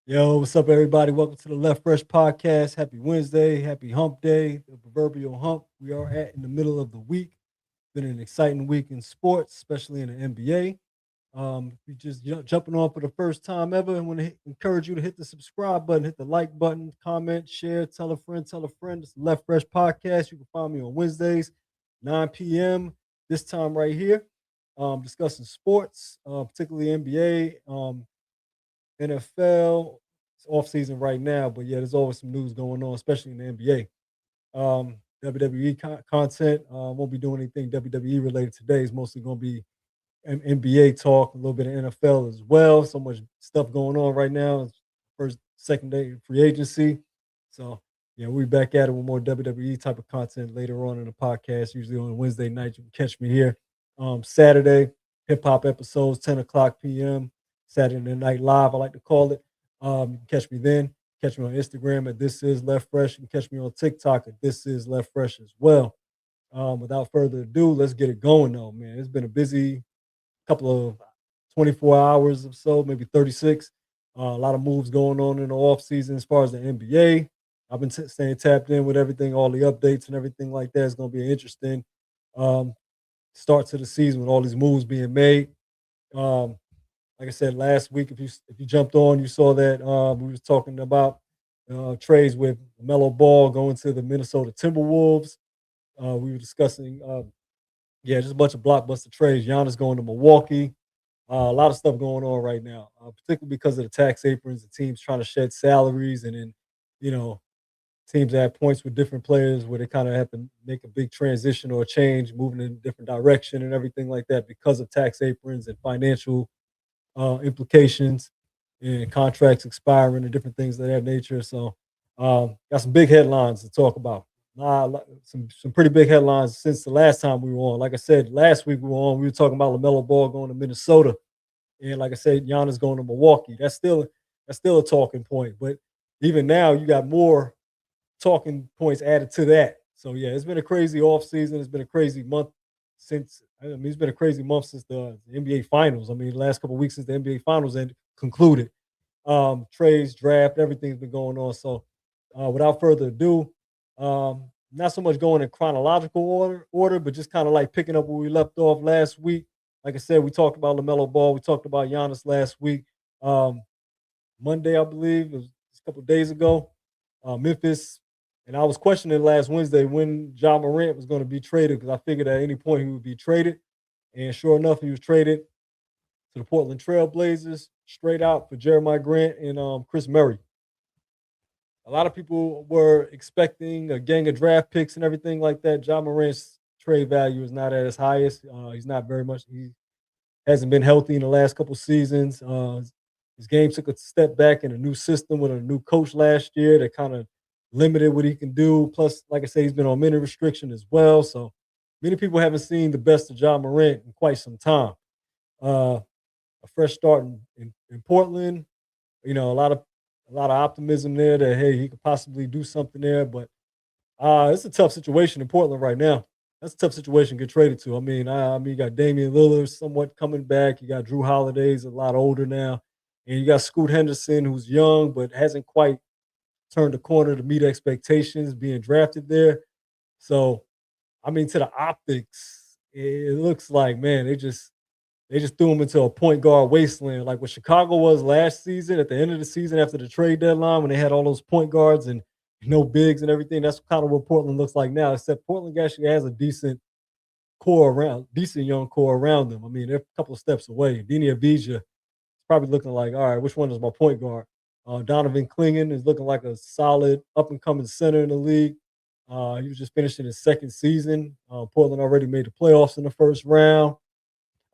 Yo, what's up, everybody? Welcome to the Left Fresh Podcast. Happy Wednesday, happy hump day, the proverbial hump. We are in the middle of the week. Been an exciting week in sports, especially in the NBA. If you just jumping on for the first time ever, I want to encourage you to hit the subscribe button, hit the like button, comment, share, tell a friend, tell a friend. It's the Left Fresh Podcast. You can find me on Wednesdays, 9 p.m. this time right here, discussing sports, particularly NBA. NFL. It's off season right now, but yeah, there's always some news going on, especially in the NBA. WWE content. Won't be doing anything WWE related today. It's mostly going to be NBA talk, a little bit of NFL as well. So much stuff going on right now. It's first, second day of free agency. So yeah, we'll be back at it with more WWE type of content later on in the podcast. Usually on Wednesday night, you can catch me here. Saturday, hip hop episodes, 10 o'clock p.m. Saturday Night Live, I like to call it. You can catch me then. Catch me on Instagram at This Is Left Fresh. You can catch me on TikTok at This Is Left Fresh as well. Without further ado, let's get it going though, man. It's been a busy couple of 24 hours or so, maybe 36. A lot of moves going on in the off season as far as the NBA. I've been staying tapped in with everything, all the updates and everything like that. It's going to be interesting um, start to the season with all these moves being made. Um, like I said last week, if you jumped on, you saw that we was talking about trades with Melo Ball going to the Minnesota Timberwolves. We were discussing, yeah, just a bunch of blockbuster trades. Giannis going to Milwaukee. A lot of stuff going on right now, particularly because of the tax aprons and teams trying to shed salaries, and then you know teams that have points with different players where they kind of have to make a big transition or a change, moving in a different direction and everything like that because of tax aprons and financial implications and contracts expiring and different things of that nature. So, got some big headlines to talk about. Some pretty big headlines since the last time we were on. Like I said, last week we were on. We were talking about LaMelo Ball going to Minnesota, and like I said, Giannis going to Milwaukee. That's still a talking point. But even now, you got more talking points added to that. So yeah, it's been a crazy off season. It's been a crazy month since. I mean, it's been a crazy month since the NBA Finals. I mean, the last couple of weeks since the NBA Finals concluded. Trades, draft, everything's been going on. So, without further ado, not so much going in chronological order, but just kind of like picking up where we left off last week. Like I said, we talked about LaMelo Ball. We talked about Giannis last week. Um, Monday, I believe, it was a couple of days ago. Memphis, and I was questioning last Wednesday when John Morant was going to be traded because I figured at any point he would be traded. And sure enough, he was traded to the Portland Trail Blazers straight out for Jeremiah Grant and Chris Murray. A lot of people were expecting a gang of draft picks and everything like that. John Morant's trade value is not at his highest. He's not very much. He hasn't been healthy in the last couple seasons. His game took a step back in a new system with a new coach last year that kind of limited what he can do. Plus, like I said, he's been on minute restriction as well. So many people haven't seen the best of John Morant in quite some time. Uh, a fresh start in Portland. A lot of optimism there that hey, he could possibly do something there. But it's a tough situation in Portland right now. That's a tough situation to get traded to. I mean, you got Damian Lillard somewhat coming back. You got Drew Holiday's a lot older now, and you got Scoot Henderson, who's young but hasn't quite turned the corner to meet expectations, being drafted there. So, I mean, to the optics, it looks like man, they just threw him into a point guard wasteland, like what Chicago was last season at the end of the season after the trade deadline when they had all those point guards and no bigs and everything. That's kind of what Portland looks like now, except Portland actually has a decent young core around them. I mean, they're a couple of steps away. Dini Avdija is probably looking like, all right, which one is my point guard? Donovan Clingan is looking like a solid up and coming center in the league. He was just finishing his second season. Portland already made the playoffs in the first round.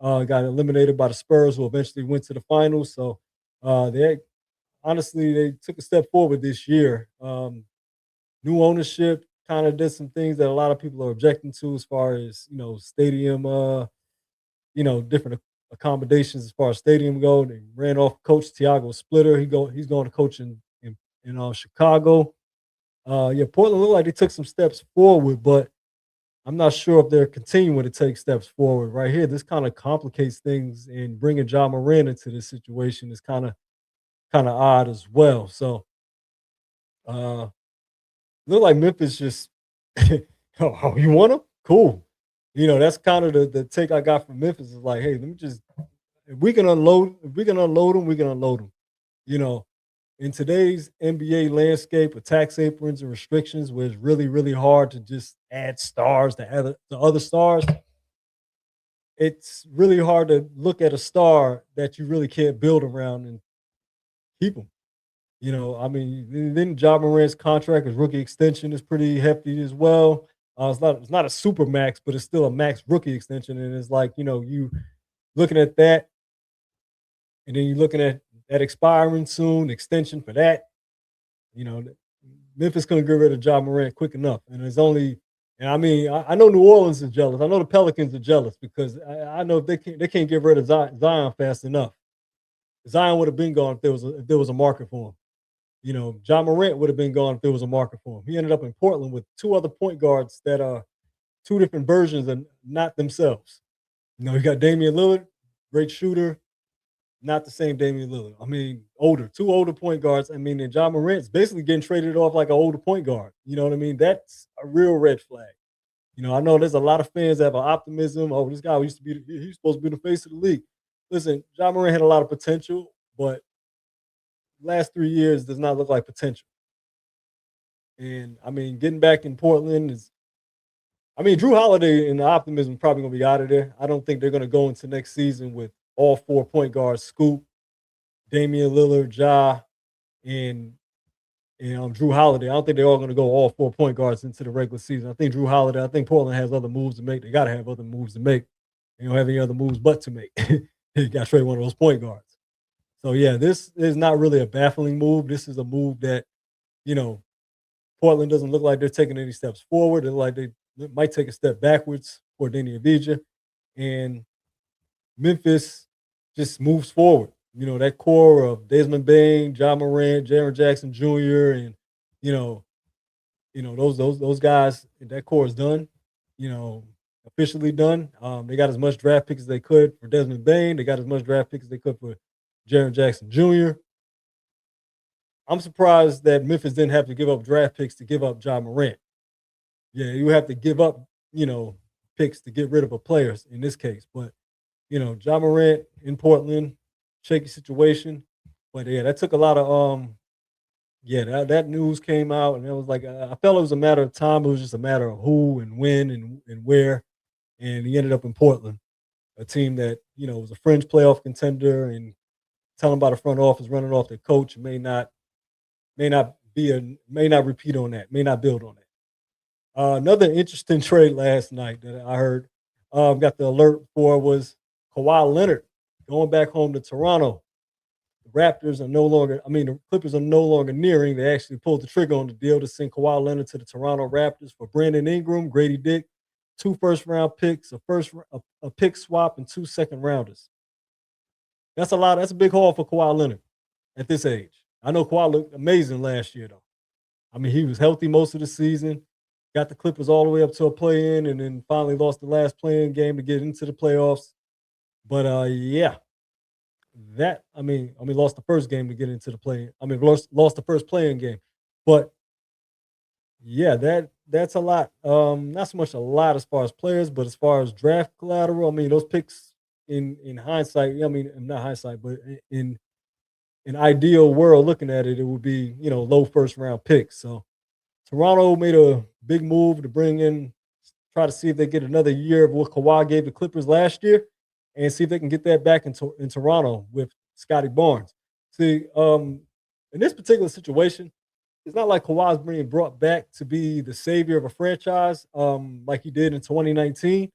Got eliminated by the Spurs, who eventually went to the finals. So they honestly they took a step forward this year. New ownership kind of did some things that a lot of people are objecting to, as far as stadium, different accommodations as far as stadium go. They ran off coach Tiago Splitter. He's going to coach in Chicago. Yeah, Portland looked like they took some steps forward, but I'm not sure if they're continuing to take steps forward. Right here, this kind of complicates things, and bringing John Moran into this situation is kind of kind of odd as well. So uh look like Memphis just oh, you want them? Cool. That's kind of the take I got from Memphis is like, hey, let me just if we can unload them, we can unload them. You know, in today's NBA landscape with tax aprons and restrictions, where it's really, really hard to just add stars to other stars, it's really hard to look at a star that you really can't build around and keep them. I mean, then Ja Morant's contract, his rookie extension is pretty hefty as well. It's not a super max, but it's still a max rookie extension. And it's like, you looking at that, and then you're looking at that expiring soon, extension for that. You know, Memphis couldn't get rid of Ja Morant quick enough. And I mean, I know New Orleans is jealous. I know the Pelicans are jealous because I know if they can't get rid of Zion fast enough. Zion would have been gone if there was a market for him. Ja Morant would have been gone if there was a market for him. He ended up in Portland with two other point guards that are two different versions and not themselves. You got Damian Lillard, great shooter, not the same Damian Lillard. I mean, two older point guards. I mean, and Ja Morant's basically getting traded off like an older point guard. You know what I mean? That's a real red flag. I know there's a lot of fans that have an optimism. Oh, this guy used to be, he's supposed to be the face of the league. Listen, Ja Morant had a lot of potential, but last 3 years does not look like potential. And I mean, getting back in Portland I mean, Drew Holiday and the optimism is probably going to be out of there. I don't think they're going to go into next season with all four point guards: Scoop, Damian Lillard, Ja, and Drew Holiday. I don't think they're all going to go all 4 point guards into the regular season. I think Drew Holiday. I think Portland has other moves to make. They got to have other moves to make. They don't have any other moves but to make. You got to trade one of those point guards. So yeah, this is not really a baffling move. This is a move that you know Portland doesn't look like they're taking any steps forward. It look like they might take a step backwards for Danny Avdija, and Memphis just moves forward. That core of Desmond Bain, John Morant, Jaren Jackson Jr., and you know, those guys. That core is done. You know, officially done. They got as much draft picks as they could for Desmond Bain. They got as much draft picks as they could for Jaren Jackson Jr. I'm surprised that Memphis didn't have to give up draft picks to give up John Morant. Yeah, you have to give up, picks to get rid of a player in this case. But John Morant in Portland, shaky situation. But yeah, that took a lot of yeah, that news came out and it was like I felt it was a matter of time. It was just a matter of who and when and where. And he ended up in Portland, a team that, was a fringe playoff contender and telling by the front office running off their coach may not repeat on that, may not build on that. Another interesting trade last night that I heard, got the alert for was Kawhi Leonard going back home to Toronto. The Raptors are no longer, I mean, the Clippers are no longer nearing. They actually pulled the trigger on the deal to send Kawhi Leonard to the Toronto Raptors for Brandon Ingram, Grady Dick, two first-round picks, a pick swap, and 2 second-rounders. That's a lot. That's a big haul for Kawhi Leonard at this age. I know Kawhi looked amazing last year, though. I mean, he was healthy most of the season. Got the Clippers all the way up to a play-in, and then finally lost the last play-in game to get into the playoffs. But yeah, lost the first game to get into the play. I mean, lost the first play-in game. But yeah, that's a lot. Not so much a lot as far as players, but as far as draft collateral, I mean, those picks in hindsight, I mean, not hindsight, but in an ideal world, looking at it, it would be low first round picks. So Toronto made a big move to try to see if they get another year of what Kawhi gave the Clippers last year, and see if they can get that back in Toronto with Scotty Barnes. See, in this particular situation, it's not like Kawhi's being brought back to be the savior of a franchise, like he did in 2019.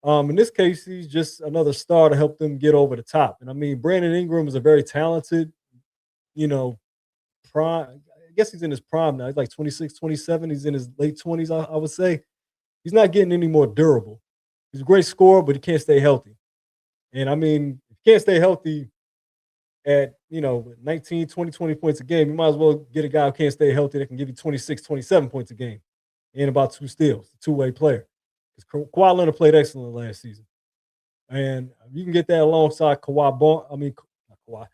In this case, he's just another star to help them get over the top. And I mean, Brandon Ingram is a very talented, you know, prime. I guess he's in his prime now. He's like 26, 27. He's in his late 20s, I would say. He's not getting any more durable. He's a great scorer, but he can't stay healthy. And I mean, if you can't stay healthy at 19, 20, 20 points a game, you might as well get a guy who can't stay healthy that can give you 26, 27 points a game and about 2 steals, a two-way player. Because Kawhi Leonard played excellent last season. And you can get that alongside Kawhi, not Kawhi,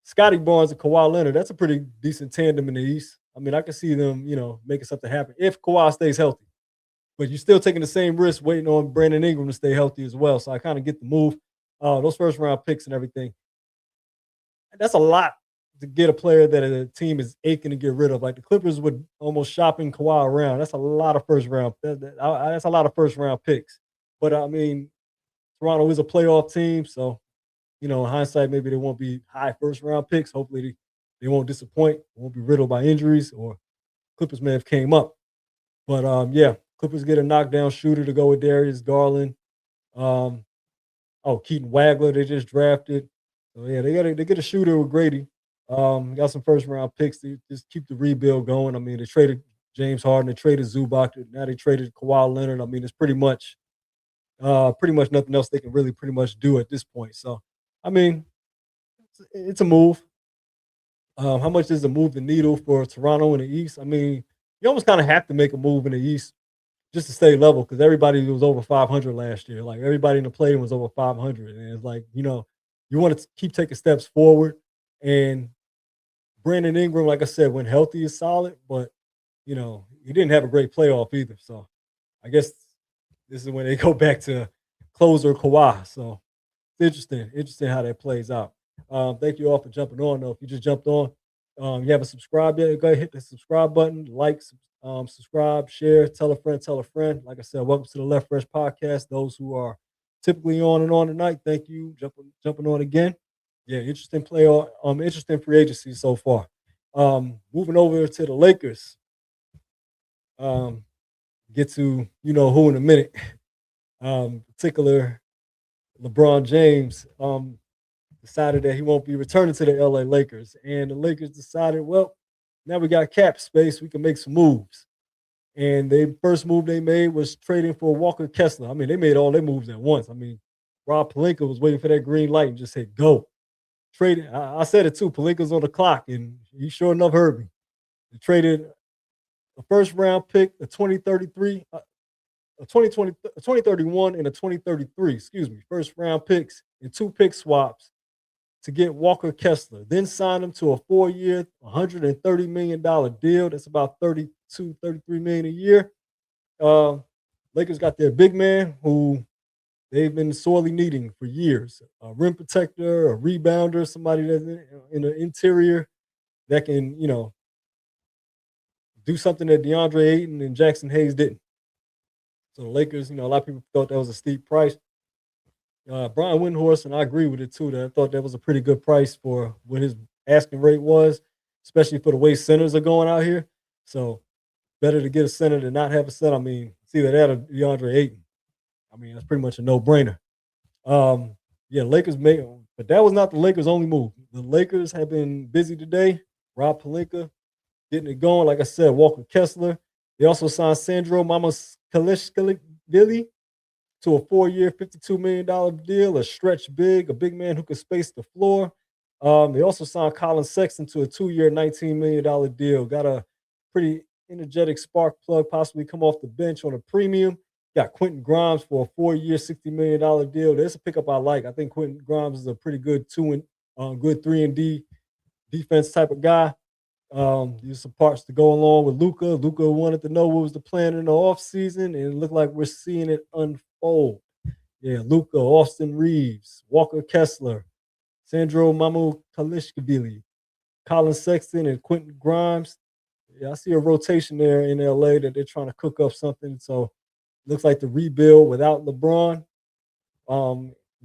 Scotty Barnes and Kawhi Leonard, that's a pretty decent tandem in the East. I mean, I can see them, making something happen if Kawhi stays healthy. But you're still taking the same risk waiting on Brandon Ingram to stay healthy as well. So I kind of get the move. Those first round picks and everything. That's a lot to get a player that a team is aching to get rid of. Like the Clippers would almost shopping Kawhi around. That's a lot of first round. That's a lot of first round picks. But I mean, Toronto is a playoff team, so in hindsight, maybe they won't be high first round picks. Hopefully, they won't disappoint, won't be riddled by injuries, or Clippers may have came up. But yeah, Clippers get a knockdown shooter to go with Darius Garland. Um, Keaton Wagler they just drafted. So yeah, they get a shooter with Grady. Got some first round picks to just keep the rebuild going. I mean, they traded James Harden, they traded Zubac, now they traded Kawhi Leonard. I mean, it's pretty much nothing else they can really pretty much do at this point. So, I mean, it's a move. How much does it move the needle for Toronto in the East? I mean, you almost kind of have to make a move in the East just to stay level because everybody was over 500 last year. Like everybody in the play was over 500, and it's like you want to keep taking steps forward. And Brandon Ingram, like I said, when healthy is solid, but he didn't have a great playoff either. So I guess this is when they go back to closer Kawhi. So it's interesting how that plays out. Thank you all for jumping on. Though, if you just jumped on, you haven't subscribed yet, go ahead hit the subscribe button, like, subscribe, share, tell a friend, tell a friend. Like I said, welcome to the Left Fresh Podcast. Those who are typically on and on tonight, thank you jumping on again. Yeah, interesting playoff, interesting free agency so far. Moving over to the Lakers. Um, get to who in a minute. Particular LeBron James decided that he won't be returning to the LA Lakers. And the Lakers decided, well, now we got cap space, we can make some moves. And the first move they made was trading for Walker Kessler. I mean, they made all their moves at once. I mean, Rob Pelinka was waiting for that green light and just said, go. Traded. I said it too. Pelinka's on the clock, and he sure enough heard me. They traded a first round pick, a 2033, a 2020, a 2031, and a 2033, excuse me, first round picks and two pick swaps to get Walker Kessler, then sign him to a 4-year, $130 million deal. That's about 32, 33 million a year. Uh, Lakers got their big man who they've been sorely needing for years. A rim protector, a rebounder, somebody that's in the interior that can, do something that DeAndre Ayton and Jackson Hayes didn't. So the Lakers, a lot of people thought that was a steep price. Brian Windhorst, and I agree with it too, that I thought that was a pretty good price for what his asking rate was, especially for the way centers are going out here. So better to get a center than not have a center. I mean, it's either that or DeAndre Ayton. I mean, that's pretty much a no-brainer. Yeah, Lakers made, but that was not the Lakers' only move. The Lakers have been busy today. Rob Pelinka getting it going. Like I said, Walker Kessler. They also signed Sandro Mamukelashvili to a 4-year, $52 million deal, a stretch big, a big man who can space the floor. They also signed Colin Sexton to a 2-year, $19 million deal. Got a pretty energetic spark plug, possibly come off the bench on a premium. Got Quentin Grimes for a 4-year, $60 million deal. That's a pickup I like. I think Quentin Grimes is a pretty good good 3-and-D defense type of guy. Use some parts to go along with Luca. Luca wanted to know what was the plan in the offseason, and it looked like we're seeing it unfold. Yeah, Luca, Austin Reeves, Walker Kessler, Sandro Mamukelashvili, Colin Sexton, and Quentin Grimes. Yeah, I see a rotation there in LA that they're trying to cook up something. So looks like the rebuild without LeBron.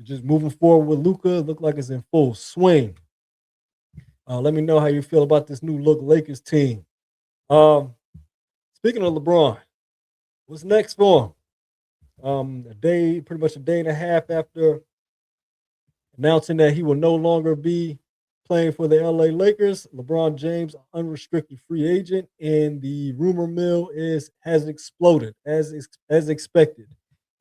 Just moving forward with Luca, look like it's in full swing. Let me know how you feel about this new look Lakers team. Um, Speaking of LeBron, what's next for him? Pretty much a day and a half after announcing that he will no longer be playing for the LA Lakers, LeBron James, unrestricted free agent, and the rumor mill has exploded as expected.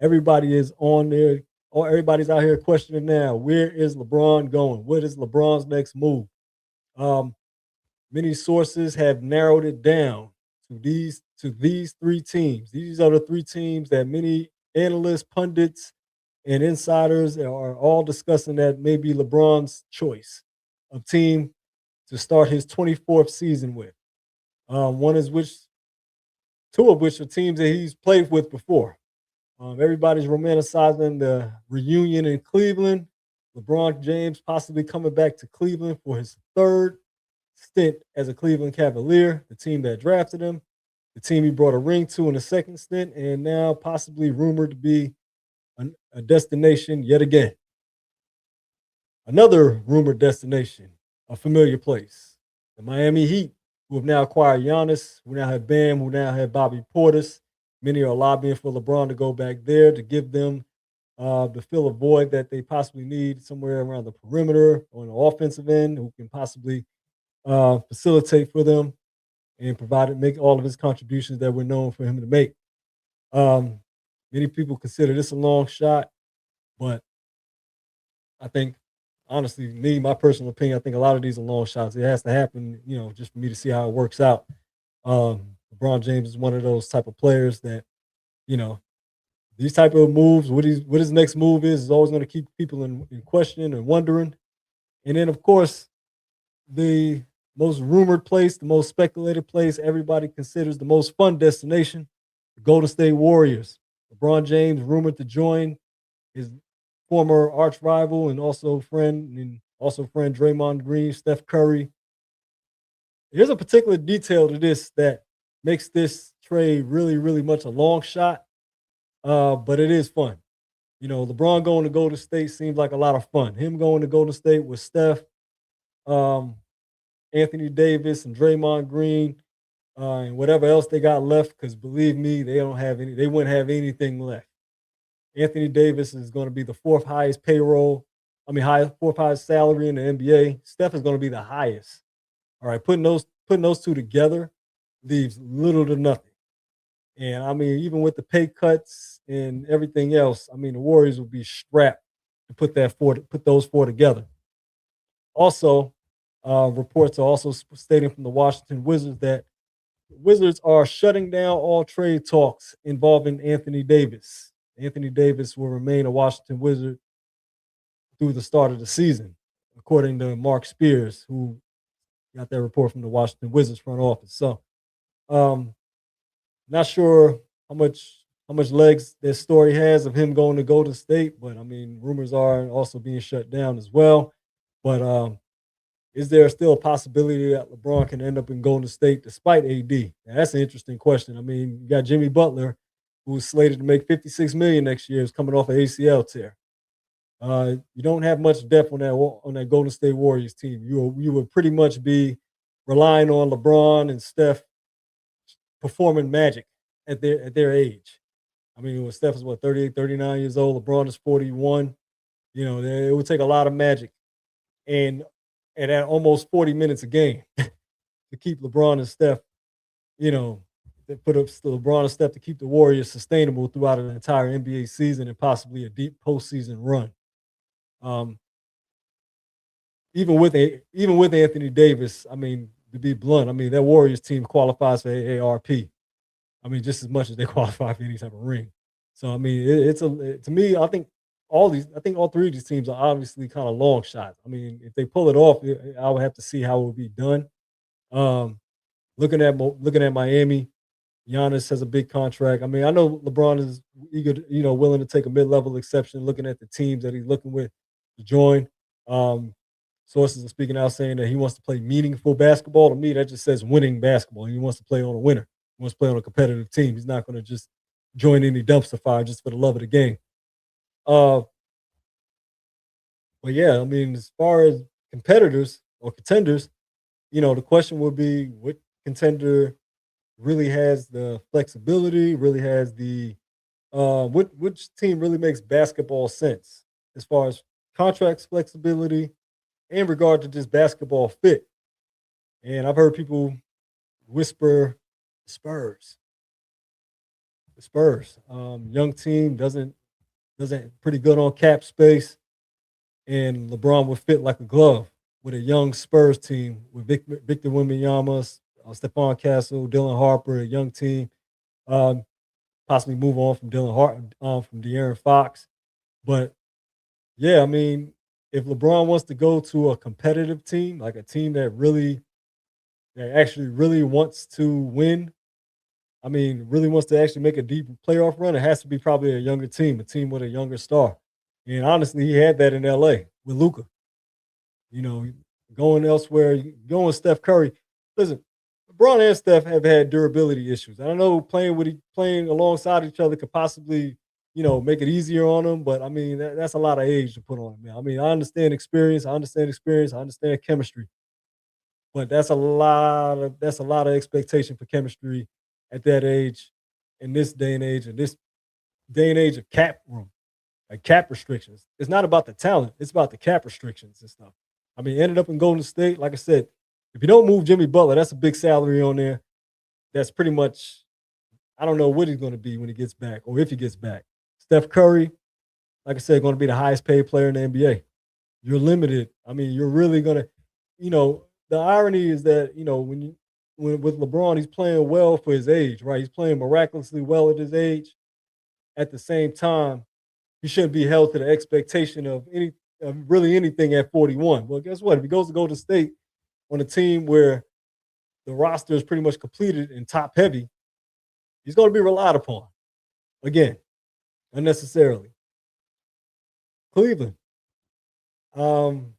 Everybody is on there, or everybody's out here questioning now, where is LeBron going? What is LeBron's next move? Many sources have narrowed it down to these three teams. These are the three teams that many analysts, pundits, and insiders are all discussing that may be LeBron's choice. of team to start his 24th season with. One is which two of which are teams that he's played with before. Everybody's romanticizing the reunion in Cleveland. LeBron James possibly coming back to Cleveland for his third stint as a Cleveland Cavalier, the team that drafted him, the team he brought a ring to in the second stint, and now possibly rumored to be a destination yet again. Another rumored destination, a familiar place, the Miami Heat, who have now acquired Giannis, who now have Bam, who now have Bobby Portis. Many are lobbying for LeBron to go back there to give them to fill a void that they possibly need somewhere around the perimeter on the offensive end, who can possibly facilitate for them and make all of his contributions that we're known for him to make. Um, Many people consider this a long shot, but I think, honestly, me, my personal opinion, I think a lot of these are long shots. It has to happen, just for me to see how it works out. LeBron James is one of those type of players that, you know, these type of moves, what his next move is always going to keep people in question and wondering. And then, of course, the most rumored place, the most speculated place, everybody considers the most fun destination, the Golden State Warriors. LeBron James rumored to join his former arch rival and also friend Draymond Green, Steph Curry. Here's a particular detail to this that makes this trade really, really much a long shot, but it is fun. LeBron going to Golden State seems like a lot of fun. Him going to Golden State with Steph, um, Anthony Davis, and Draymond Green, and whatever else they got left. Because believe me, they don't have any. They wouldn't have anything left. Anthony Davis is going to be the fourth highest payroll. Fourth highest salary in the NBA. Steph is going to be the highest. All right, putting those two together leaves little to nothing. And even with the pay cuts and everything else, the Warriors will be strapped to put those four together. Also, reports are also stating from the Washington Wizards that the Wizards are shutting down all trade talks involving Anthony Davis. Anthony Davis will remain a Washington Wizard through the start of the season, according to Mark Spears, who got that report from the Washington Wizards front office. So, not sure how much legs this story has of him going to Golden State, but rumors are also being shut down as well. But is there still a possibility that LeBron can end up in Golden State despite AD? Now, that's an interesting question. You got Jimmy Butler, who's slated to make $56 million next year, is coming off an ACL tear. You don't have much depth on that Golden State Warriors team. You would pretty much be relying on LeBron and Steph performing magic at their age. When Steph is 38, 39 years old, LeBron is 41. It would take a lot of magic and at almost 40 minutes a game to keep LeBron and Steph, they put up LeBron and Steph to keep the Warriors sustainable throughout an entire NBA season and possibly a deep postseason run. Even with Anthony Davis, to be blunt, that Warriors team qualifies for AARP. Just as much as they qualify for any type of ring. So to me, I think all three of these teams are obviously kind of long shots. If they pull it off, I would have to see how it would be done. Looking at Miami, Giannis has a big contract. I know LeBron is eager, willing to take a mid-level exception, looking at the teams that he's looking with to join. Sources are speaking out saying that he wants to play meaningful basketball. To me, that just says winning basketball. He wants to play on a winner. He wants to play on a competitive team. He's not going to just join any dumpster fire just for the love of the game. But yeah, as far as competitors or contenders, the question would be what contender really has the flexibility, really has the which team really makes basketball sense as far as contracts flexibility in regard to just basketball fit. And I've heard people whisper Spurs. The Spurs, young team doesn't pretty good on cap space, and LeBron would fit like a glove with a young Spurs team with Victor Wembanyama, Stephon Castle, Dylan Harper, a young team. Possibly move on from from De'Aaron Fox, but yeah, if LeBron wants to go to a competitive team, like a team that actually really wants to win, I mean, really wants to actually make a deep playoff run, it has to be probably a younger team, a team with a younger star. And honestly, he had that in LA with Luca. You know, going elsewhere, going with Steph Curry. Listen, LeBron and Steph have had durability issues. I don't know playing alongside each other could possibly, make it easier on them. But I mean, that's a lot of age to put on him, man. I mean, I understand chemistry, but that's a lot of expectation for chemistry at that age, in this day and age, in this day and age of cap room, like cap restrictions. It's not about the talent; it's about the cap restrictions and stuff. I mean, ended up in Golden State. Like I said, if you don't move Jimmy Butler, that's a big salary on there. That's pretty much, I don't know what he's going to be when he gets back, or if he gets back. Steph Curry, like I said, going to be the highest paid player in the NBA. You're limited. I mean, you're really going to, the irony is that when with LeBron, he's playing well for his age, right? He's playing miraculously well at his age. At the same time, he shouldn't be held to the expectation of really anything at 41. Well, guess what? If he goes to Golden State on a team where the roster is pretty much completed and top heavy, he's going to be relied upon again unnecessarily. Cleveland, um,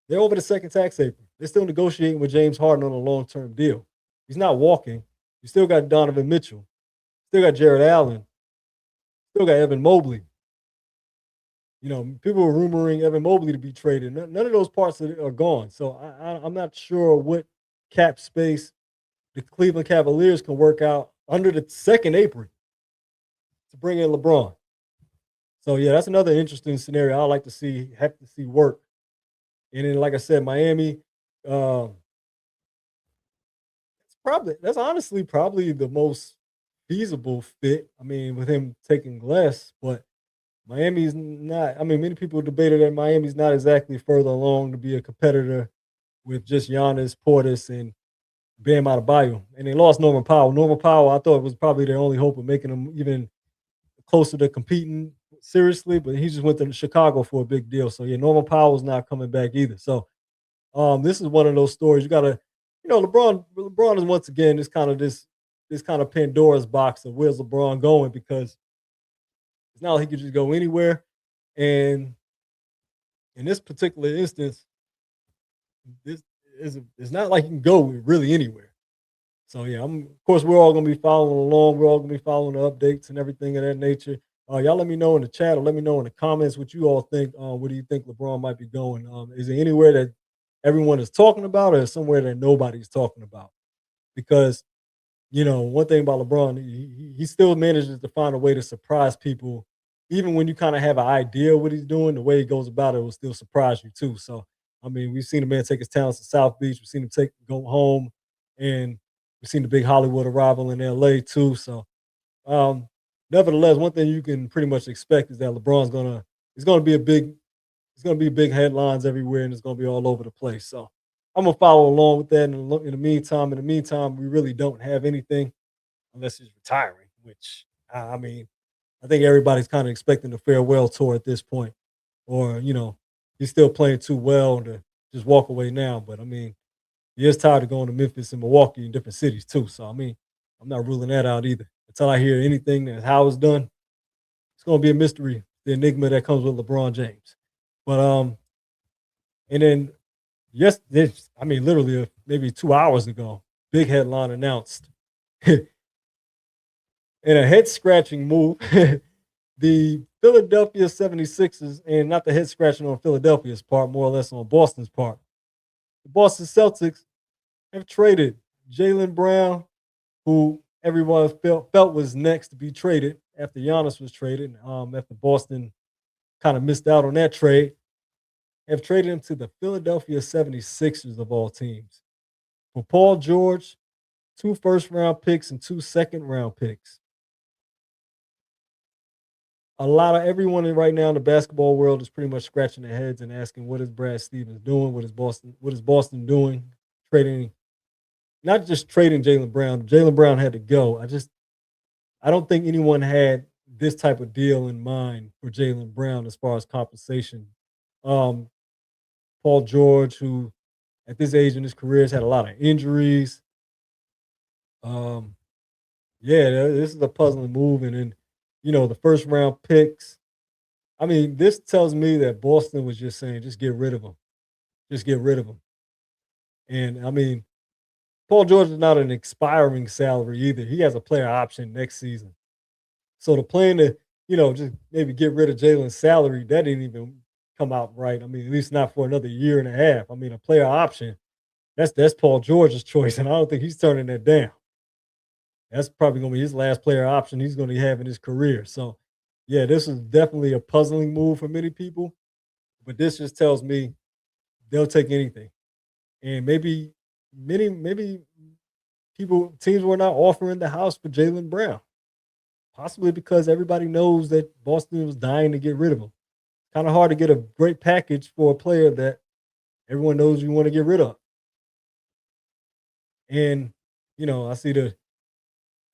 they're over the second tax apron. They're still negotiating with James Harden on a long-term deal. He's not walking. You still got Donovan Mitchell, still got Jared Allen, still got Evan Mobley. People are rumoring Evan Mobley to be traded. None of those parts are gone. So I'm not sure what cap space the Cleveland Cavaliers can work out under the second apron to bring in LeBron. So yeah, that's another interesting scenario I like to see work. And then, like I said, Miami, um, that's honestly probably the most feasible fit. I mean, with him taking less, but Miami's not. I mean, many people debated that Miami's not exactly further along to be a competitor with just Giannis, Portis, and Bam Adebayo. And they lost Norman Powell. Norman Powell, I thought was probably their only hope of making them even closer to competing seriously, but he just went to Chicago for a big deal. So yeah, Norman Powell's not coming back either. So this is one of those stories you gotta, LeBron is once again this kind of Pandora's box of where's LeBron going, because it's not like he could just go anywhere. And in this particular instance, this it's not like you can go really anywhere. So yeah, of course we're all gonna be following along. We're all gonna be following the updates and everything of that nature. Y'all let me know in the chat, or let me know in the comments what you all think. Where do you think LeBron might be going? Is it anywhere that everyone is talking about, or somewhere that nobody's talking about? Because one thing about LeBron, he still manages to find a way to surprise people. Even when you kind of have an idea what he's doing, the way he goes about it will still surprise you too. So, I mean, we've seen the man take his talents to South Beach. We've seen him go home, and we've seen the big Hollywood arrival in LA too. So, um, nevertheless, one thing you can pretty much expect is that it's gonna be it's gonna be big headlines everywhere, and it's gonna be all over the place. So, I'm gonna follow along with that. And in the meantime, we really don't have anything unless he's retiring, which I mean, I think everybody's kind of expecting a farewell tour at this point, or he's still playing too well to just walk away now. But I mean, he is tired of going to Memphis and Milwaukee and different cities too. So I mean, I'm not ruling that out either. Until I hear anything that how it's done, it's gonna be a mystery, the enigma that comes with LeBron James. But and then yes, this I mean, literally maybe 2 hours ago, big headline announced in a head scratching move. The Philadelphia 76ers, and not the head scratching on Philadelphia's part, more or less on Boston's part. The Boston Celtics have traded Jalen Brown, who everyone felt was next to be traded after Giannis was traded. After Boston kind of missed out on that trade, have traded him to the Philadelphia 76ers of all teams for Paul George, 2 first-round picks, and 2 second-round picks. A lot of everyone right now in the basketball world is pretty much scratching their heads and asking, what is Brad Stevens doing? What is Boston doing? Trading, not just trading Jalen Brown. Jalen Brown had to go. I don't think anyone had this type of deal in mind for Jalen Brown as far as compensation. Um, Paul George, who at this age in his career has had a lot of injuries. Um, yeah, this is a puzzling move, and then the first round picks. I mean, this tells me that Boston was just saying, just get rid of him, just get rid of him. And I mean, Paul George is not an expiring salary either. He has a player option next season. So the plan to, just maybe get rid of Jalen's salary, that didn't even come out right. I mean, at least not for another year and a half. I mean, a player option, that's Paul George's choice, and I don't think he's turning that down. That's probably gonna be his last player option he's gonna have in his career. So yeah, this is definitely a puzzling move for many people, but this just tells me they'll take anything. And maybe teams were not offering the house for Jalen Brown. Possibly because everybody knows that Boston was dying to get rid of him. Kind of hard to get a great package for a player that everyone knows you want to get rid of. And, I see the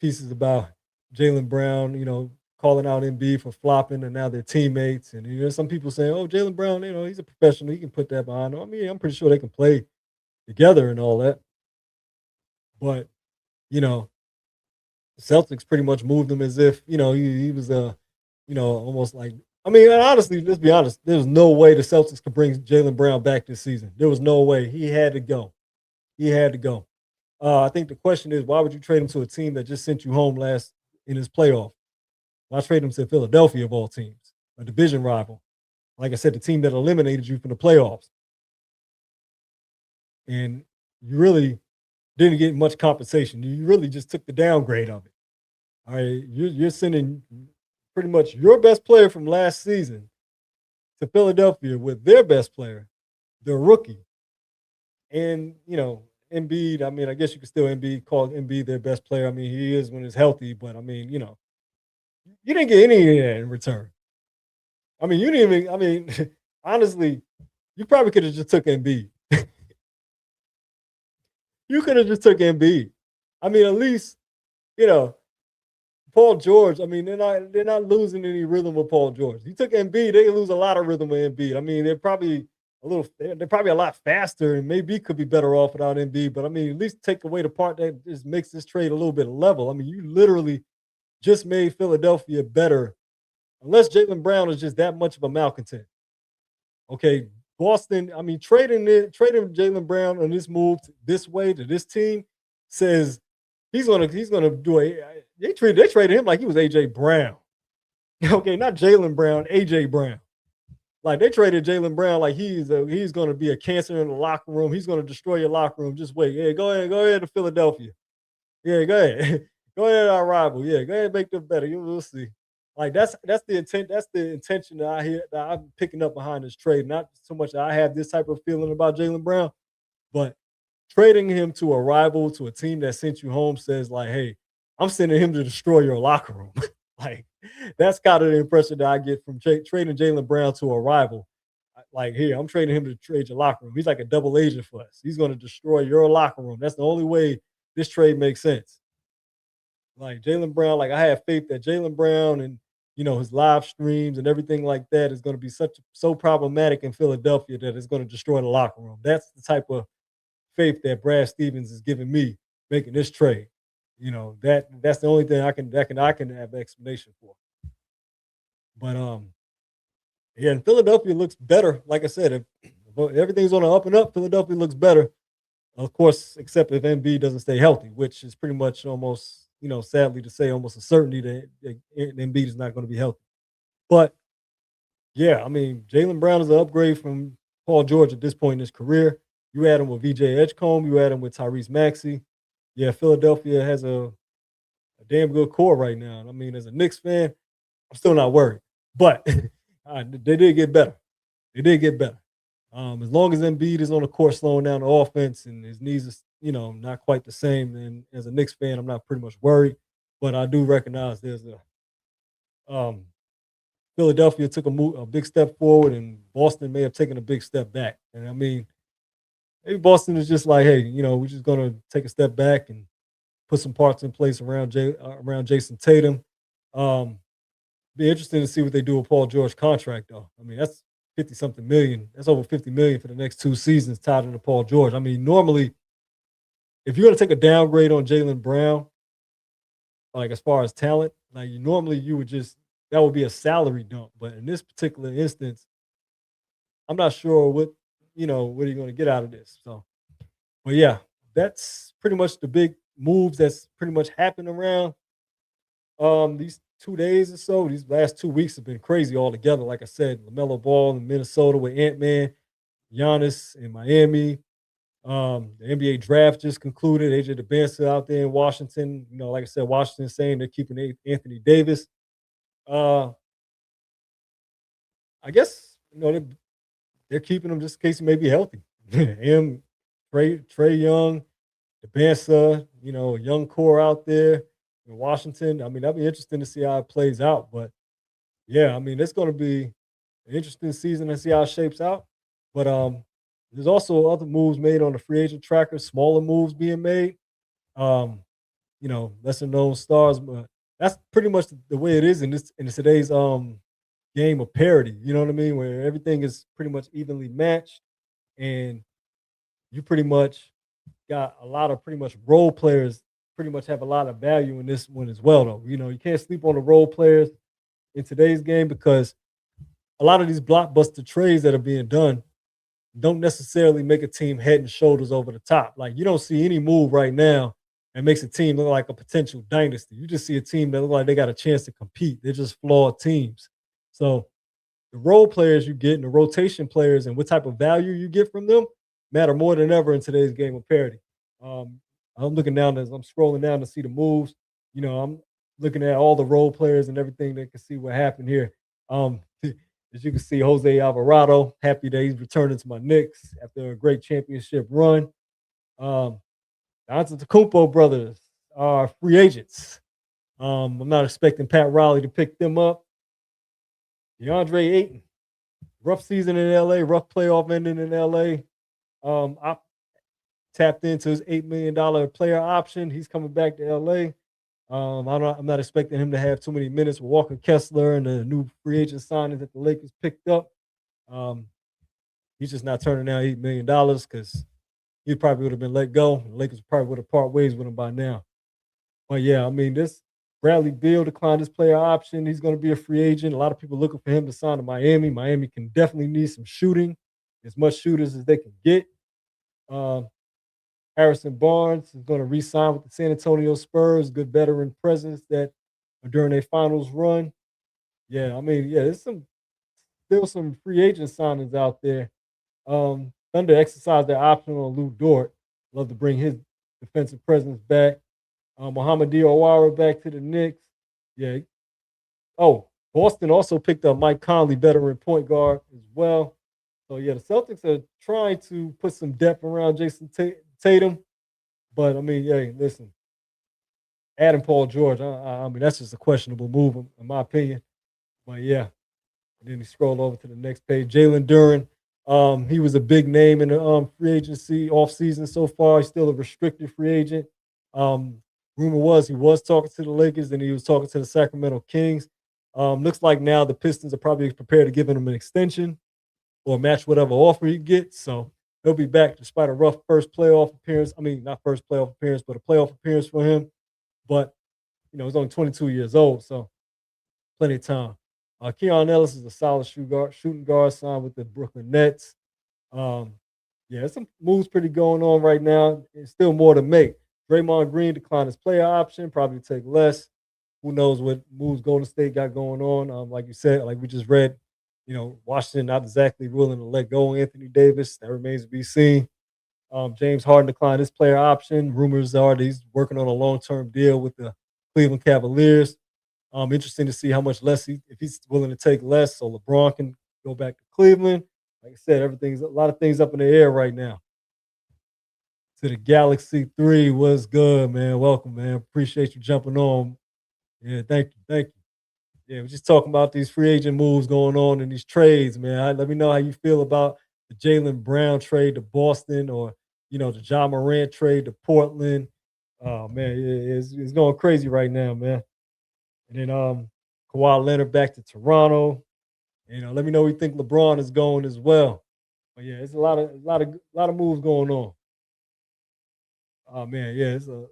pieces about Jalen Brown, calling out MB for flopping and now they're teammates. And some people saying, oh, Jalen Brown, he's a professional. He can put that behind him. I mean, I'm pretty sure they can play together and all that. But, you know, Celtics pretty much moved him as if, he was almost like I mean, and honestly, let's be honest, there's no way the Celtics could bring Jalen Brown back this season. There was no way. He had to go. He had to go. I think the question is, why would you trade him to a team that just sent you home last in his playoff? Why trade him to Philadelphia of all teams, a division rival? Like I said, the team that eliminated you from the playoffs. And you really didn't get much compensation. You really just took the downgrade of it. All right, you're sending pretty much your best player from last season to Philadelphia with their best player, their rookie. And, Embiid, I mean, I guess you could still call Embiid their best player. I mean, he is when he's healthy, but I mean, you didn't get any of that in return. I mean, you didn't even, I mean, honestly, you probably could have just took Embiid. You could have just took Embiid. I mean, at least, you know, Paul George, I mean, they're not losing any rhythm with Paul George. You took Embiid, they lose a lot of rhythm with Embiid. I mean, they're probably a lot faster and maybe could be better off without Embiid. But I mean, at least take away the part that just makes this trade a little bit level. I mean, you literally just made Philadelphia better, unless Jalen Brown is just that much of a malcontent. Okay, Boston. I mean, trading Jalen Brown on this move this way to this team says he's gonna do a. They traded him like he was AJ Brown. Okay, not Jalen Brown, AJ Brown. Like they traded Jalen Brown like he's going to be a cancer in the locker room. He's going to destroy your locker room. Just wait. Yeah, go ahead to Philadelphia. Yeah, go ahead, go ahead our rival. Yeah, go ahead and make them better. We'll see. Like that's the intent. That's the intention that I hear that I'm picking up behind this trade. Not so much that I have this type of feeling about Jalen Brown, but trading him to a rival, to a team that sent you home says like, hey, I'm sending him to destroy your locker room. Like that's kind of the impression that I get from trading Jalen Brown to a rival. Like here, I'm trading him to trade your locker room. He's like a double agent for us. He's going to destroy your locker room. That's the only way this trade makes sense. Like Jalen Brown, like I have faith that Jalen Brown and his live streams and everything like that is going to be so problematic in Philadelphia that it's going to destroy the locker room. That's the type of faith that Brad Stevens is giving me making this trade. That's the only thing I can have explanation for. But yeah, and Philadelphia looks better. Like I said, if everything's on the up and up, Philadelphia looks better. Of course, except if MB doesn't stay healthy, which is pretty much almost, sadly to say, almost a certainty that Embiid is not going to be healthy. But yeah, I mean, Jalen Brown is an upgrade from Paul George at this point in his career. You add him with VJ Edgecombe, you add him with Tyrese Maxey. Yeah, Philadelphia has a damn good core right now. I mean, as a Knicks fan, I'm still not worried, but they did get better. They did get better. As long as Embiid is on the court slowing down the offense and his knees is, not quite the same, then as a Knicks fan, I'm not pretty much worried. But I do recognize there's um, Philadelphia took a big step forward, and Boston may have taken a big step back. And I mean, maybe Boston is just like, hey, we're just gonna take a step back and put some parts in place around Jason Tatum. Um, be interesting to see what they do with Paul George contract, though. I mean, 50 something million. That's over 50 million for the next 2 seasons tied into Paul George. I mean, normally, if you're going to take a downgrade on Jalen Brown, like as far as talent, like normally you would just that would be a salary dump. But in this particular instance, I'm not sure what are you going to get out of this. So, but yeah, that's pretty much the big moves that's pretty much happened around these 2 days or so. These last 2 weeks have been crazy altogether. Like I said, LaMelo Ball in Minnesota with Ant Man, Giannis in Miami. The NBA draft just concluded. AJ DeBansa out there in Washington. Like I said, Washington saying they're keeping Anthony Davis. Uh, I guess they're keeping him just in case he may be healthy. Him, Trey Young, DeBansa, a young core out there in Washington. I mean, that'd be interesting to see how it plays out. But yeah, I mean, it's going to be an interesting season to see how it shapes out. But there's also other moves made on the free agent tracker, smaller moves being made. Um, lesser known stars, but that's pretty much the way it is in today's game of parity. You know what I mean? Where everything is pretty much evenly matched, and you pretty much got a lot of pretty much role players. Pretty much have a lot of value in this one as well, though. You can't sleep on the role players in today's game because a lot of these blockbuster trades that are being done don't necessarily make a team head and shoulders over the top. Like you don't see any move right now that makes a team look like a potential dynasty. You just see a team that look like they got a chance to compete. They're just flawed teams. So the role players you get and the rotation players and what type of value you get from them matter more than ever in today's game of parity. Um, I'm looking down as I'm scrolling down to see the moves. I'm looking at all the role players and everything that can see what happened here. As you can see, Jose Alvarado, happy that he's returning to my Knicks after a great championship run. Um, the Antetokounmpo brothers are free agents. I'm not expecting Pat Riley to pick them up. DeAndre Ayton, rough season in LA, rough playoff ending in LA. I tapped into his $8 million player option. He's coming back to LA. I'm not expecting him to have too many minutes with Walker Kessler and the new free agent signings that the Lakers picked up. Um, he's just not turning down $8 million because he probably would have been let go. The Lakers probably would have part ways with him by now. But yeah, I mean, this Bradley Beal declined his player option. He's going to be a free agent. A lot of people looking for him to sign to Miami. Miami can definitely need some shooting, as much shooters as they can get. Um, Harrison Barnes is going to re-sign with the San Antonio Spurs. Good veteran presence that during their finals run. Yeah, I mean, yeah, there's still some free agent signings out there. Thunder exercised their option on Lou Dort. Love to bring his defensive presence back. Mohamed Diawara back to the Knicks. Yeah. Oh, Boston also picked up Mike Conley, veteran point guard as well. So yeah, the Celtics are trying to put some depth around Jason Tatum. But I mean, hey, listen, adding Paul George, I mean, that's just a questionable move in my opinion. But yeah, and then he scrolled over to the next page. Jalen Duren, he was a big name in the free agency offseason so far. He's still a restricted free agent. Rumor was he was talking to the Lakers and he was talking to the Sacramento Kings. Looks like now the Pistons are probably prepared to give him an extension or match whatever offer he gets. So he'll be back despite a rough first playoff appearance. I mean, not first playoff appearance, but a playoff appearance for him. But, he's only 22 years old, so plenty of time. Keon Ellis is a solid shooting guard signed with the Brooklyn Nets. Yeah, some moves pretty going on right now. There's still more to make. Draymond Green declined his player option, probably take less. Who knows what moves Golden State got going on? Like you said, like we just read, Washington not exactly willing to let go of Anthony Davis. That remains to be seen. James Harden declined his player option. Rumors are that he's working on a long-term deal with the Cleveland Cavaliers. Interesting to see how much less if he's willing to take less, so LeBron can go back to Cleveland. Like I said, a lot of things up in the air right now. To the Galaxy 3, what's good, man? Welcome, man. Appreciate you jumping on. Yeah, thank you. Yeah, we're just talking about these free agent moves going on in these trades, man. Let me know how you feel about the Jalen Brown trade to Boston or, the John Morant trade to Portland. Oh, man, it's going crazy right now, man. And then Kawhi Leonard back to Toronto. Let me know where you think LeBron is going as well. But yeah, it's a lot of moves going on. Oh man, yeah, it's a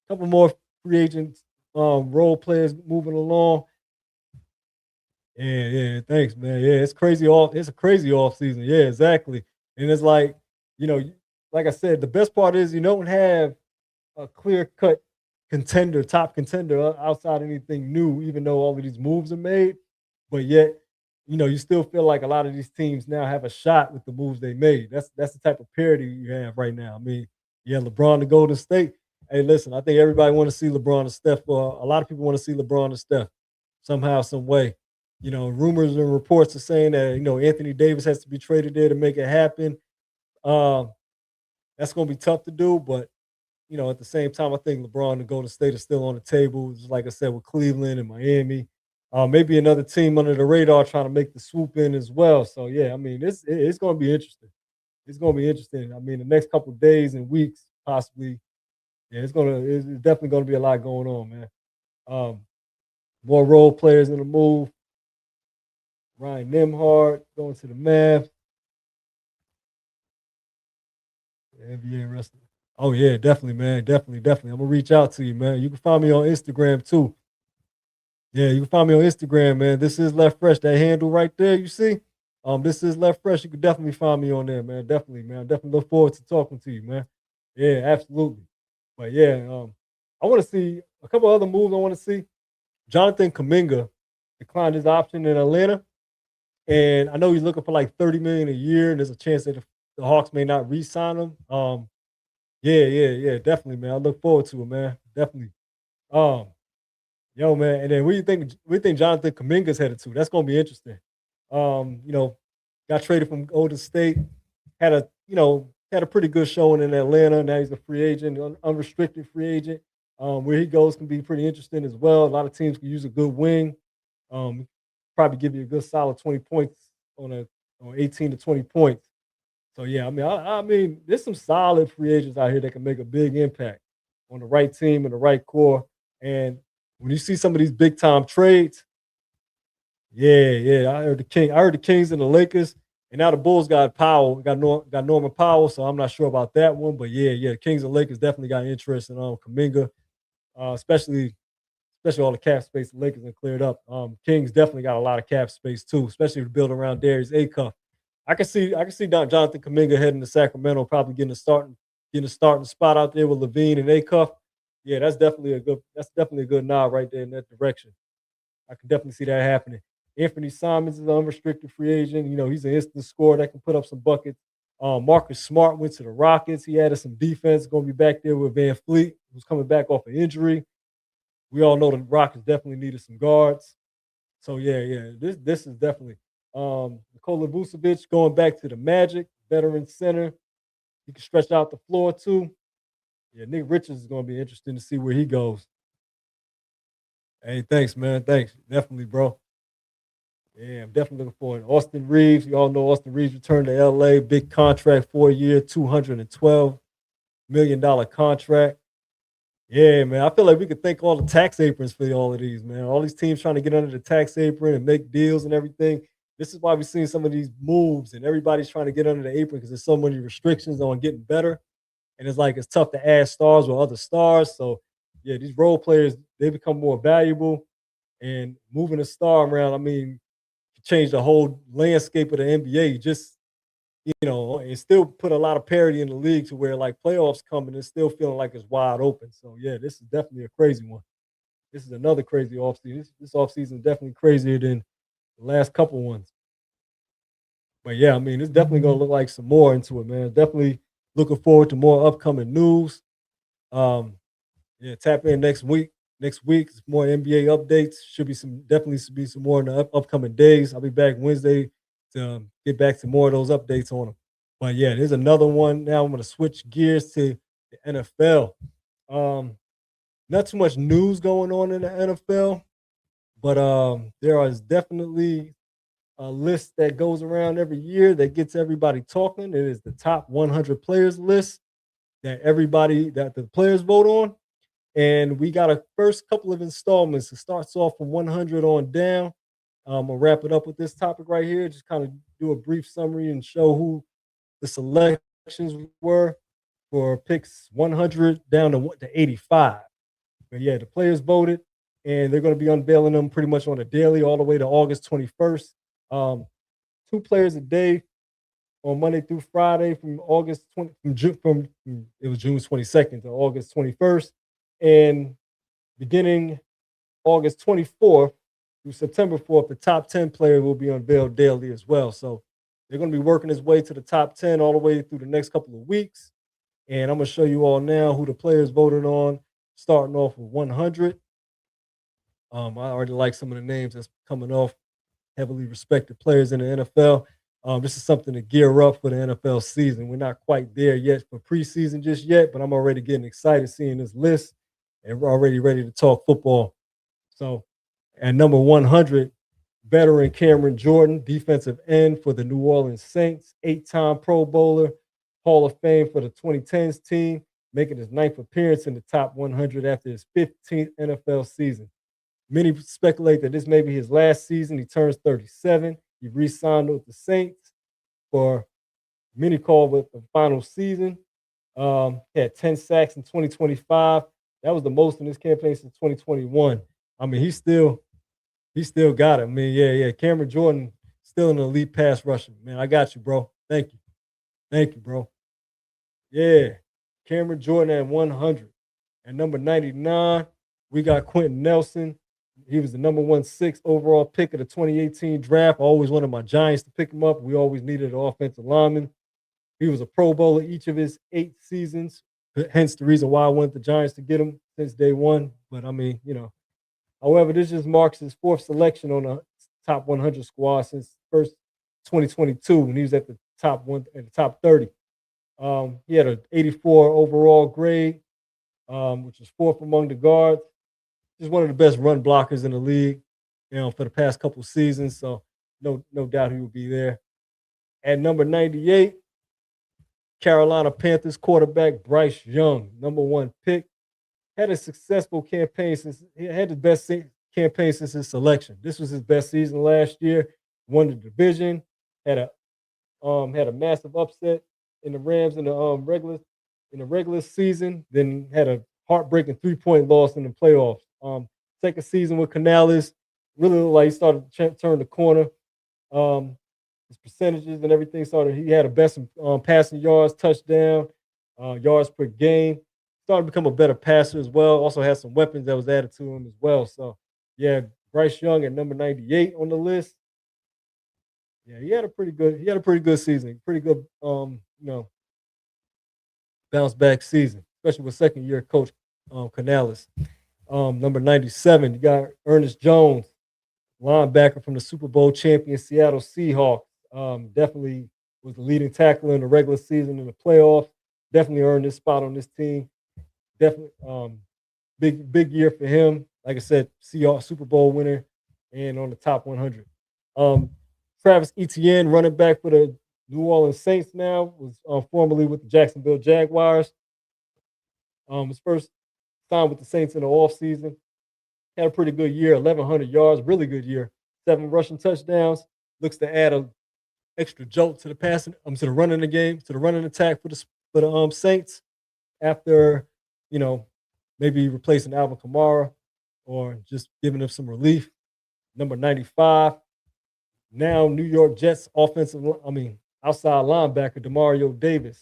couple more free agents, role players moving along. Yeah, yeah, thanks, man. Yeah, it's a crazy off season. Yeah, exactly. And it's like, like I said, the best part is you don't have a clear cut contender, top contender outside anything new, even though all of these moves are made. But yet, you still feel like a lot of these teams now have a shot with the moves they made. That's the type of parity you have right now. I mean, yeah, LeBron to Golden State. Hey, listen, I think everybody want to see LeBron and Steph. A lot of people want to see LeBron and Steph somehow, some way. Rumors and reports are saying that Anthony Davis has to be traded there to make it happen. Um, that's going to be tough to do, but at the same time, I think LeBron and Golden State are still on the table. Just like I said, with Cleveland and Miami, maybe another team under the radar trying to make the swoop in as well. So yeah, I mean, it's going to be interesting. It's going to be interesting. I mean, the next couple of days and weeks, possibly, yeah, it's definitely going to be a lot going on, man. Um, More role players in the move. Ryan Nimhard going to the Mavs. NBA wrestling. Oh yeah, definitely, man. Definitely, definitely. I'm gonna reach out to you, man. You can find me on Instagram too. Yeah, you can find me on Instagram, man. This is Left Fresh. That handle right there, you see? This is Left Fresh. You can definitely find me on there, man. Definitely, man. Definitely look forward to talking to you, man. Yeah, absolutely. But yeah, I want to see a couple other moves. I want to see. Jonathan Kaminga declined his option in Atlanta, and I know he's looking for like 30 million a year, and there's a chance that the Hawks may not re-sign him. Yeah, yeah, yeah, definitely, man. I look forward to it, man. Definitely. Um, Yo, man, and then where you think Jonathan Kaminga's headed to? That's gonna be interesting. Got traded from Golden State, had a pretty good showing in Atlanta. Now he's a free agent, unrestricted free agent. Where he goes can be pretty interesting as well. A lot of teams can use a good wing. Um, Probably give you a good solid 20 points on 18 to 20 points. So yeah, I mean, there's some solid free agents out here that can make a big impact on the right team and the right core. And when you see some of these big time trades, yeah, yeah, I heard the Kings and the Lakers, and now the Bulls got Powell, got Norman Powell. So I'm not sure about that one, but yeah, yeah, Kings and Lakers definitely got interest in Kaminga, especially all the cap space the Lakers have cleared up. Kings definitely got a lot of cap space too, especially to build around Darius Acuff. I can see Jonathan Kaminga heading to Sacramento, probably getting a starting spot out there with Levine and Acuff. Yeah, that's definitely a good nod right there in that direction. I can definitely see that happening. Anthony Simons is an unrestricted free agent. He's an instant scorer that can put up some buckets. Marcus Smart went to the Rockets. He added some defense. Going to be back there with Van Fleet, who's coming back off an injury. We all know the Rockets definitely needed some guards. So yeah, yeah, this is definitely Nikola Vucevic going back to the Magic, veteran center. He can stretch out the floor too. Yeah, Nick Richards is going to be interesting to see where he goes. Hey, thanks, man. Thanks, definitely, bro. Yeah, I'm definitely looking forward. Austin Reeves, you all know Austin Reeves returned to LA, big contract, 4 year, $212 million contract. Yeah, man. I feel like we could thank all the tax aprons for all of these, man. All these teams trying to get under the tax apron and make deals and everything. This is why we're seeing some of these moves and everybody's trying to get under the apron because there's so many restrictions on getting better. And it's like it's tough to add stars with other stars. So yeah, these role players, they become more valuable and moving a star around, I mean, change the whole landscape of the NBA. Just and still put a lot of parity in the league to where like playoffs coming and still feeling like it's wide open. So yeah, this is definitely a crazy one. This is another crazy offseason. This offseason is definitely crazier than the last couple ones. But yeah, I mean, it's definitely gonna look like some more into it, man. Definitely looking forward to more upcoming news. Um, yeah, tap in next week. Next week, more NBA updates. Should be some more in the upcoming days. I'll be back Wednesday to get back to more of those updates on them. But yeah, there's another one. Now I'm going to switch gears to the NFL. Um, Not too much news going on in the NFL, but there is definitely a list that goes around every year that gets everybody talking. It is the top 100 players list that the players vote on. And we got a first couple of installments. It starts off from 100 on down. I'm gonna wrap it up with this topic right here. Just kind of do a brief summary and show who the selections were for picks 100 down to 85. But yeah, the players voted, and they're going to be unveiling them pretty much on a daily, all the way to August 21st. Um, two players a day on Monday through Friday from August 20 from June from it was June 22nd to August 21st, and beginning August 24th through September 4th, the top 10 player will be unveiled daily as well. So they're going to be working his way to the top 10 all the way through the next couple of weeks. And I'm going to show you all now who the players voted on, starting off with 100. I already like some of the names that's coming off, heavily respected players in the NFL. This is something to gear up for the NFL season. We're not quite there yet for preseason just yet, but I'm already getting excited seeing this list, and we're already ready to talk football. So, at number 100, veteran Cameron Jordan, defensive end for the New Orleans Saints, 8-time Pro Bowler, Hall of Fame for the 2010s team, making his ninth appearance in the top 100 after his 15th NFL season. Many speculate that this may be his last season. He turns 37. He re-signed with the Saints for many call with the final season. He had 10 sacks in 2025. That was the most in his campaign since 2021. I mean, he still got it. I mean, yeah. Cameron Jordan still an elite pass rusher. Man, I got you, bro. Thank you. Thank you, bro. Yeah. Cameron Jordan at 100. At number 99, we got Quentin Nelson. He was the number 16 overall pick of the 2018 draft. I always wanted my Giants to pick him up. We always needed an offensive lineman. He was a Pro Bowler each of his 8 seasons, hence the reason why I wanted the Giants to get him since day one. But I mean, however, this just marks his 4th selection on the top 100 squad since first 2022 when he was at the top 30. He had an 84 overall grade, which is 4th among the guards. He's one of the best run blockers in the league, for the past couple seasons. So no doubt he will be there. At number 98, Carolina Panthers quarterback Bryce Young, number 1 pick, had a successful campaign since he had the best campaign since his selection. This was his best season last year. Won the division, had a massive upset in the Rams in the regular season. Then had a heartbreaking 3-point loss in the playoffs. Second season with Canales, really looked like he started to turn the corner. His percentages and everything started. He had a best passing yards, touchdown, yards per game. Started to become a better passer as well. Also had some weapons that was added to him as well. So yeah, Bryce Young at number 98 on the list. Yeah, he had a pretty good season. Pretty good bounce back season, especially with second year coach Canales. Number 97, you got Ernest Jones, linebacker from the Super Bowl champion Seattle Seahawks. Definitely was the leading tackler in the regular season and the playoffs. Definitely earned his spot on this team. Definitely big year for him. Like I said, Seahawks Super Bowl winner and on the top 100. Travis Etienne, running back for the New Orleans Saints now, was formerly with the Jacksonville Jaguars. His first time with the Saints in the offseason. Had a pretty good year, 1,100 yards, really good year. 7 rushing touchdowns. Looks to add a extra jolt to the passing, to the running the game, to the running attack for the Saints. After maybe replacing Alvin Kamara or just giving them some relief. Number 95, now New York Jets outside linebacker Demario Davis.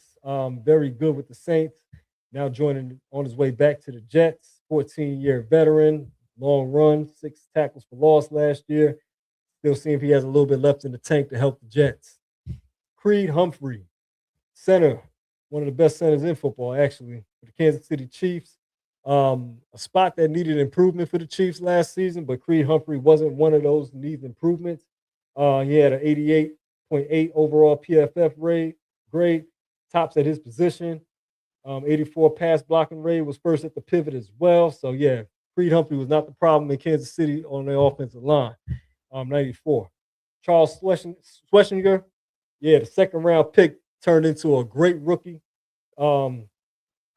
Very good with the Saints. Now joining on his way back to the Jets. 14-year veteran, long run, 6 tackles for loss last year. Still seeing if he has a little bit left in the tank to help the Jets. Creed Humphrey, center, one of the best centers in football, actually, for the Kansas City Chiefs. A spot that needed improvement for the Chiefs last season, but Creed Humphrey wasn't one of those needs improvements. He had an 88.8 overall PFF grade, tops at his position. 84 pass blocking rate, was first at the pivot as well. So yeah, Creed Humphrey was not the problem in Kansas City on their offensive line. 94. Charles Schwessinger, yeah, the second round pick turned into a great rookie. Could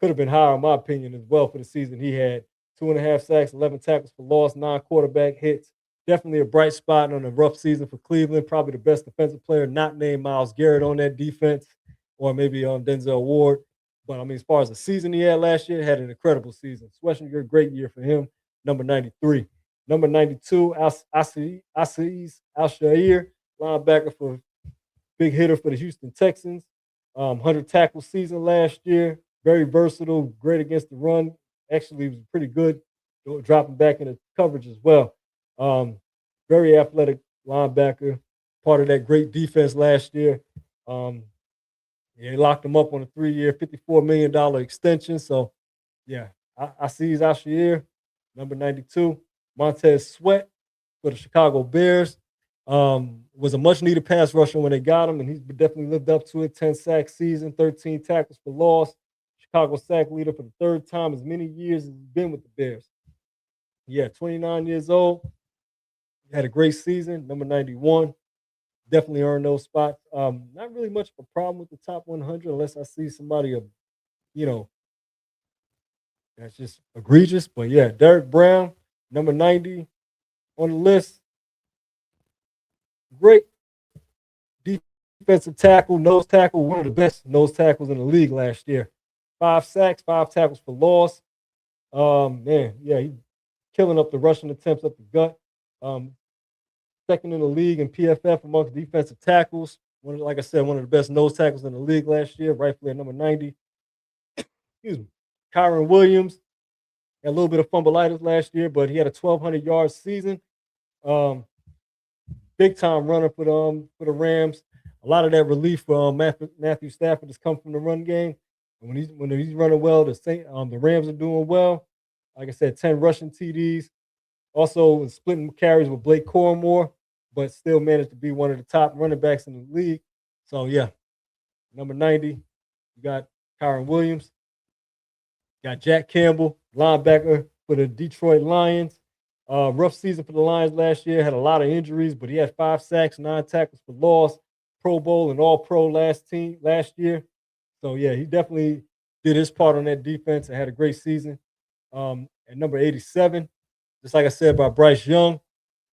have been higher, in my opinion, as well for the season. He had 2.5 sacks, 11 tackles for loss, 9 quarterback hits. Definitely a bright spot on a rough season for Cleveland. Probably the best defensive player not named Myles Garrett on that defense, or maybe Denzel Ward. But I mean, as far as the season he had last year, had an incredible season. Schweschinger, great year for him. Number 93. Number 92, Aziz Al-Shair, linebacker for big hitter for the Houston Texans. 100 tackle season last year. Very versatile, great against the run. Actually, was pretty good dropping back into coverage as well. Um, Very athletic linebacker, part of that great defense last year. Um, yeah, he locked him up on a 3-year, $54 million extension. So, yeah, I see he's out here. Number 92, Montez Sweat for the Chicago Bears. Was a much needed pass rusher when they got him, and he's definitely lived up to it. 10 sack season, 13 tackles for loss. Chicago sack leader for the third time as many years as he's been with the Bears. Yeah, 29 years old. Had a great season. Number 91. Definitely earned those spots. Not really much of a problem with the top 100 unless I see somebody, you know, that's just egregious. But yeah, Derek Brown, number 90 on the list. Great defensive tackle, nose tackle, one of the best nose tackles in the league last year. 5 sacks, 5 tackles for loss. Man, yeah, he killing up the rushing attempts up the gut. Um, Second in the league in PFF amongst defensive tackles. Like I said, one of the best nose tackles in the league last year, rightfully at number 90. Excuse me. Kyron Williams had a little bit of fumbleitis last year, but he had a 1,200-yard season. Big time runner for the Rams. A lot of that relief for Matthew Stafford has come from the run game. And when he's running well, the Rams are doing well. Like I said, 10 rushing TDs. Also splitting carries with Blake Cormore, but still managed to be one of the top running backs in the league. So yeah, number 90, you got Kyron Williams, got Jack Campbell, linebacker for the Detroit Lions. Rough season for the Lions last year, had a lot of injuries, but he had 5 sacks, 9 tackles for loss, Pro Bowl and All Pro last year. So yeah, he definitely did his part on that defense and had a great season. At number 87, just like I said about Bryce Young,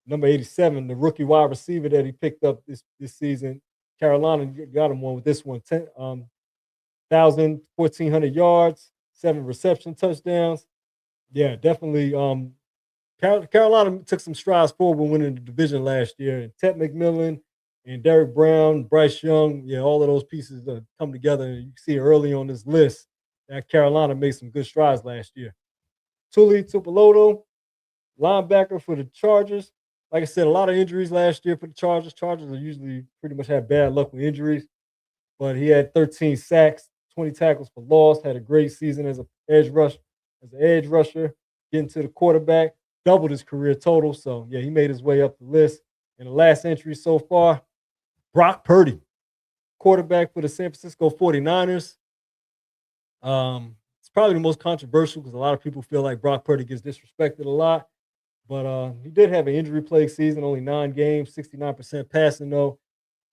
number 87, the rookie wide receiver that he picked up this season. Carolina got him one with this one. 1,400 yards, 7 reception touchdowns. Yeah, definitely. Carolina took some strides forward when winning the division last year. And Ted McMillan and Derek Brown, Bryce Young, yeah, all of those pieces come together. And you see early on this list that Carolina made some good strides last year. Tuli Tuipulotu, linebacker for the Chargers. Like I said, a lot of injuries last year for the Chargers. Chargers are usually pretty much have bad luck with injuries, but he had 13 sacks, 20 tackles for loss. Had a great season as an edge rusher, getting to the quarterback, doubled his career total. So yeah, he made his way up the list. And the last entry so far, Brock Purdy, quarterback for the San Francisco 49ers. It's probably the most controversial because a lot of people feel like Brock Purdy gets disrespected a lot. But he did have an injury-plagued season, only 9 games, 69% passing though,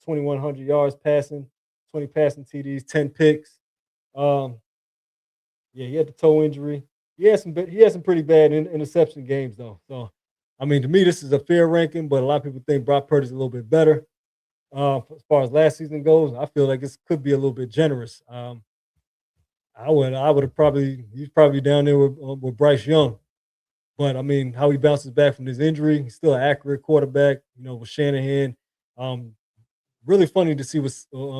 2,100 yards passing, 20 passing TDs, 10 picks. Yeah, he had the toe injury. He had some pretty bad interception games though. So, I mean, to me, this is a fair ranking, but a lot of people think Brock Purdy's a little bit better. As far as last season goes, I feel like this could be a little bit generous. I would have he's probably down there with Bryce Young. But I mean, how he bounces back from his injury, he's still an accurate quarterback, with Shanahan. Really funny to see what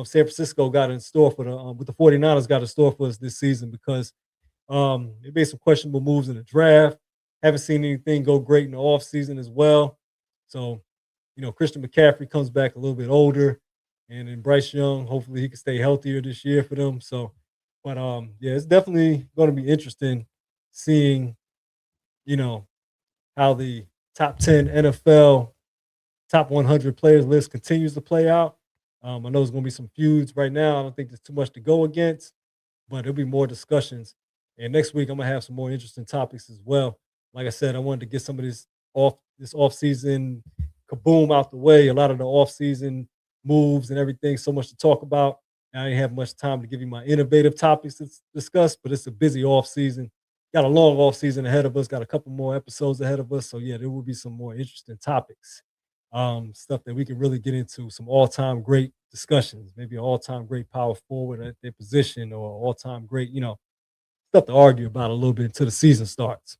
San Francisco got in store for what the 49ers got in store for us this season because they made some questionable moves in the draft. Haven't seen anything go great in the offseason as well. So, Christian McCaffrey comes back a little bit older. And then Bryce Young, hopefully he can stay healthier this year for them. So, but yeah, it's definitely going to be interesting seeing how the top 10 NFL top 100 players list continues to play out. I know there's going to be some feuds right now. I don't think there's too much to go against, but there'll be more discussions. And next week, I'm going to have some more interesting topics as well. Like I said, I wanted to get some of this off-season kaboom out the way. A lot of the off-season moves and everything, so much to talk about. I didn't have much time to give you my innovative topics to discuss, but it's a busy off-season. got a long off season ahead of us. Got a couple more episodes ahead of us. So yeah, there will be some more interesting topics, stuff that we can really get into. Some all time great discussions, maybe an all time great power forward at their position, or all time great, stuff to argue about a little bit until the season starts.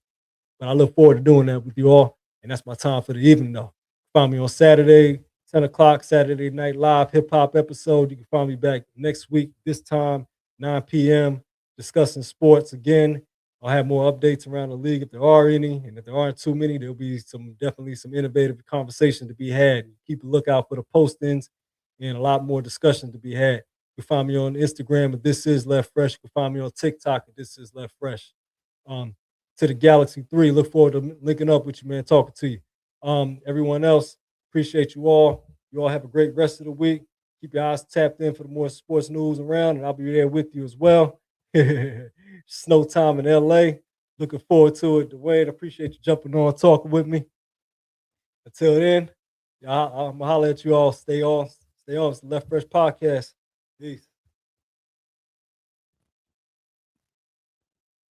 But I look forward to doing that with you all. And that's my time for the evening, though. Find me on Saturday, 10 o'clock, Saturday Night Live hip hop episode. You can find me back next week, this time, 9 p.m., discussing sports again. I'll have more updates around the league if there are any. And if there aren't too many, there'll be definitely some innovative conversation to be had. Keep a lookout for the postings and a lot more discussion to be had. You can find me on Instagram at This Is Left Fresh. You can find me on TikTok at This Is Left Fresh. Um, to the Galaxy 3. Look forward to linking up with you, man, talking to you. Everyone else, appreciate you all. You all have a great rest of the week. Keep your eyes tapped in for the more sports news around, and I'll be there with you as well. Snow time in LA. Looking forward to it. Dwayne, appreciate you jumping on, talking with me. Until then, I'm going to holler at you all. Stay on. Stay on. It's the Left Fresh Podcast. Peace.